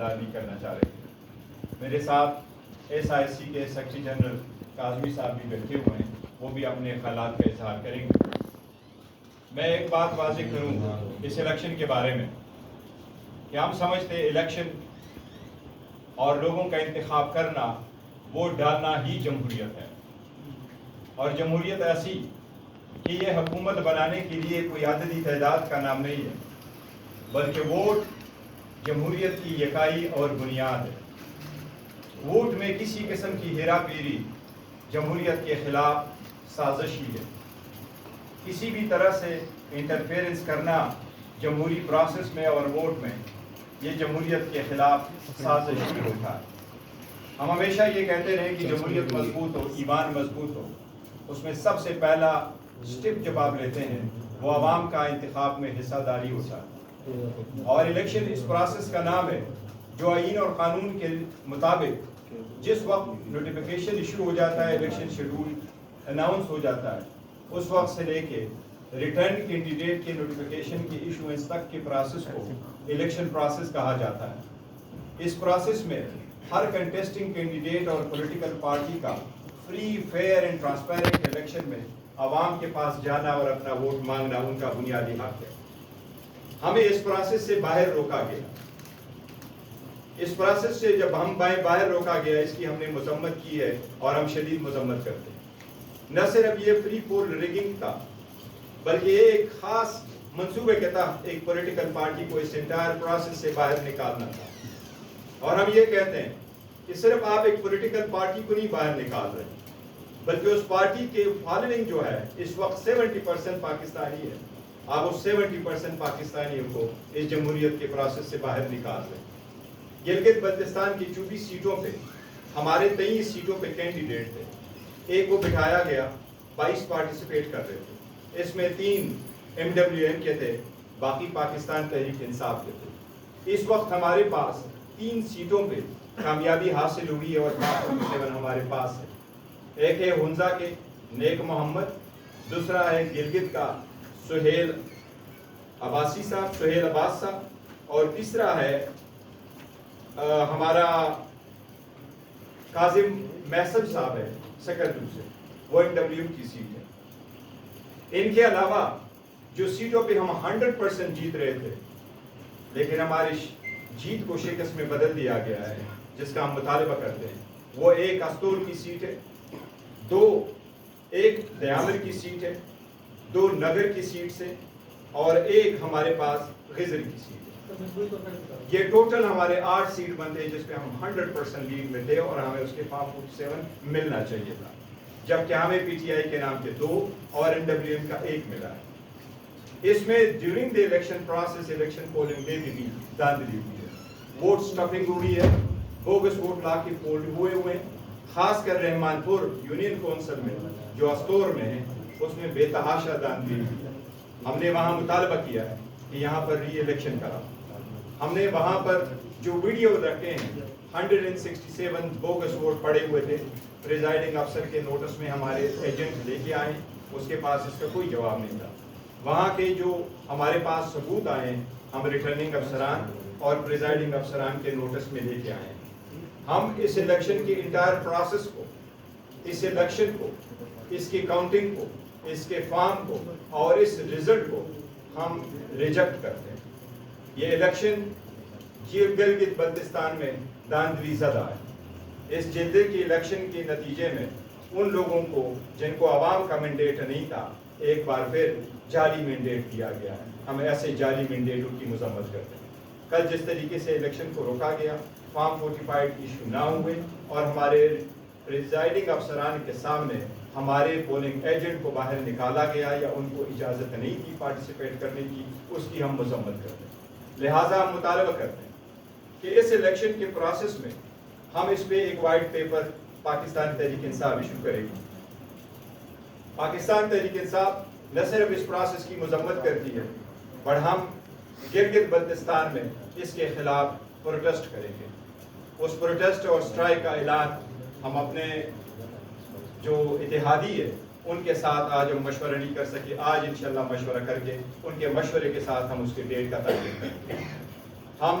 انتظار نہیں کرنا چاہ رہے تھے۔ میرے ساتھ SIC کے سیکرٹری جنرل کاظمی صاحب بھی بیٹھے ہوئے ہیں، وہ بھی اپنے خیالات کا اظہار کریں گے۔ میں ایک بات واضح کروں اس الیکشن کے بارے میں کہ ہم سمجھتے الیکشن اور لوگوں کا انتخاب کرنا، ووٹ ڈالنا ہی جمہوریت ہے، اور جمہوریت ایسی کہ یہ حکومت بنانے کے لیے کوئی عددی تعداد کا نام نہیں ہے، بلکہ ووٹ جمہوریت کی یکائی اور بنیاد ہے۔ ووٹ میں کسی قسم کی ہیرا پھیری جمہوریت کے خلاف سازش ہی ہے۔ کسی بھی طرح سے انٹرفیئرنس کرنا جمہوری پروسیس میں اور ووٹ میں، یہ جمہوریت کے خلاف سازش ہی ہوتا ہے۔ ہم ہمیشہ یہ کہتے رہے کہ جمہوریت مضبوط ہو، ایمان مضبوط ہو، اس میں سب سے پہلا سٹیپ جب آپ لیتے ہیں وہ عوام کا انتخاب میں حصہ داری ہوتا ہے، اور الیکشن اس پروسیس کا نام ہے جو آئین اور قانون کے مطابق جس وقت نوٹیفیکیشن ایشو ہو جاتا ہے، الیکشن شیڈول اناؤنس ہو جاتا ہے، اس وقت سے لے کے ریٹرن کینڈیڈیٹ کے نوٹیفیکیشن کے ایشوئنس تک کے پروسیس کو الیکشن پروسیس کہا جاتا ہے۔ اس پروسیس میں ہر کنٹیسٹنگ کینڈیڈیٹ اور پولیٹیکل پارٹی کا free, fair and transparent election میں عوام کے پاس جانا اور اپنا ووٹ مانگنا ان کا بنیادی حق ہے۔ ہمیں اس پروسیس سے باہر روکا گیا۔ اس پروسیس سے جب ہم باہر روکا گیا، اس کی ہم نے مذمت کی ہے اور ہم شدید مذمت کرتے ہیں۔ نہ صرف یہ فری پول ریگنگ تھا، بلکہ یہ ایک خاص منصوبے کے تحت ایک پولیٹیکل پارٹی کو اس انٹائر پروسیس سے باہر نکالنا تھا، اور ہم یہ کہتے ہیں کہ صرف آپ ایک پولیٹیکل پارٹی کو نہیں باہر نکال رہے، بلکہ اس پارٹی کے فالوئنگ جو ہے اس وقت 70% پاکستانی ہے، آپ اس 70% پاکستانیوں کو اس جمہوریت کے پروسیس سے باہر نکال رہے ہیں۔ گلگت بلتستان کی 24 سیٹوں پہ ہمارے 23 سیٹوں پہ کینڈیڈیٹ تھے، ایک کو بٹھایا گیا، 22 پارٹیسپیٹ کر رہے تھے، اس میں 3 MWM کے تھے، باقی پاکستان تحریک انصاف کے تھے۔ اس وقت ہمارے پاس 3 سیٹوں پہ کامیابی حاصل ہوئی ہے اور 547 ہمارے پاس ہے۔ ایک ہے ہنزا کے نیک محمد، دوسرا ہے گلگت کا سہیل عباسی صاحب، سہیل عباس صاحب، اور تیسرا ہے ہمارا کاظم محسن صاحب ہے سکردو سے، وہ MWM کی سیٹ ہے۔ ان کے علاوہ جو سیٹوں پہ ہم 100% جیت رہے تھے، لیکن ہماری جیت کو شکست میں بدل دیا گیا ہے، جس کا ہم مطالبہ کرتے ہیں، وہ ایک استور کی سیٹ ہے، ایک دیامر کی سیٹ ہے، 2 نگر کی سیٹ سے، اور ایک ہمارے پاس غزر کی سیٹ ہے۔ یہ ٹوٹل ہمارے 8 سیٹ بنتے ہیں، جس پہ ہم 100% لیڈ میں تھے، اور ہمیں اس کے 547 ملنا چاہیے تھا، جبکہ ہمیں PTI کے نام کے 2 اور MWM کا 1 ملا ہے۔ اس میں during the election process, election polling میں بھی دھاندلی ہوئی ہے، ووٹ سٹفنگ ہوئی ہے، بوگس ووٹ لا کے پولڈ ہوئے ہیں، خاص کر رحمان پور یونین کونسل میں جو استور میں ہے، اس میں بے تحاشا دھاندلی ہوئی ہے۔ ہم نے وہاں مطالبہ کیا ہے کہ یہاں پر ری الیکشن کرا۔ ہم نے وہاں پر جو ویڈیو رکھے ہیں، 167 بوگس ووٹ پڑے ہوئے تھے، پریزائڈنگ افسر کے نوٹس میں ہمارے ایجنٹ لے کے آئے، اس کے پاس اس کا کوئی جواب نہیں تھا۔ وہاں کے جو ہمارے پاس ثبوت آئے ہیں، ہم ریٹرننگ افسران اور پریزائڈنگ افسران کے نوٹس میں لے کے آئے ہیں۔ ہم اس الیکشن کے انٹائر پروسیس کو، اس الیکشن کو، اس کی کاؤنٹنگ کو، اس کے فارم کو اور اس رزلٹ کو ہم ریجیکٹ کرتے ہیں۔ یہ الیکشن گلگت بلتستان میں دھاندلی زدہ ہے۔ اس جلدے کی الیکشن کے نتیجے میں ان لوگوں کو جن کو عوام کا مینڈیٹ نہیں تھا، ایک بار پھر جعلی مینڈیٹ دیا گیا ہے۔ ہم ایسے جعلی مینڈیٹوں کی مذمت کرتے ہیں۔ کل جس طریقے سے الیکشن کو روکا گیا، فارم 45 ایشو نہ ہوئے، اور ہمارے پریزائڈنگ افسران کے سامنے ہمارے پولنگ ایجنٹ کو باہر نکالا گیا یا ان کو اجازت نہیں تھی پارٹیسپیٹ کرنے کی، اس کی ہم مذمت کرتے ہیں۔ لہٰذا ہم مطالبہ کرتے ہیں کہ اس الیکشن کے پروسیس میں ہم اس پہ ایک white paper Pakistan Tehreek Insaf issue کرے گی۔ پاکستان تحریک انصاف نہ صرف اس پروسیس کی مذمت کرتی ہے، پر ہم گلگت بلتستان میں اس کے خلاف پروٹیسٹ کریں گے۔ اس پروٹیسٹ اور اسٹرائک کا اعلان ہم اپنے جو اتحادی ہے ان کے ساتھ آج ہم مشورہ نہیں کر سکے، آج انشاءاللہ مشورہ کر کے ان کے مشورے کے ساتھ ہم اس کے ڈیٹ کا تعین کریں گے۔ ہم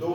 2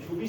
24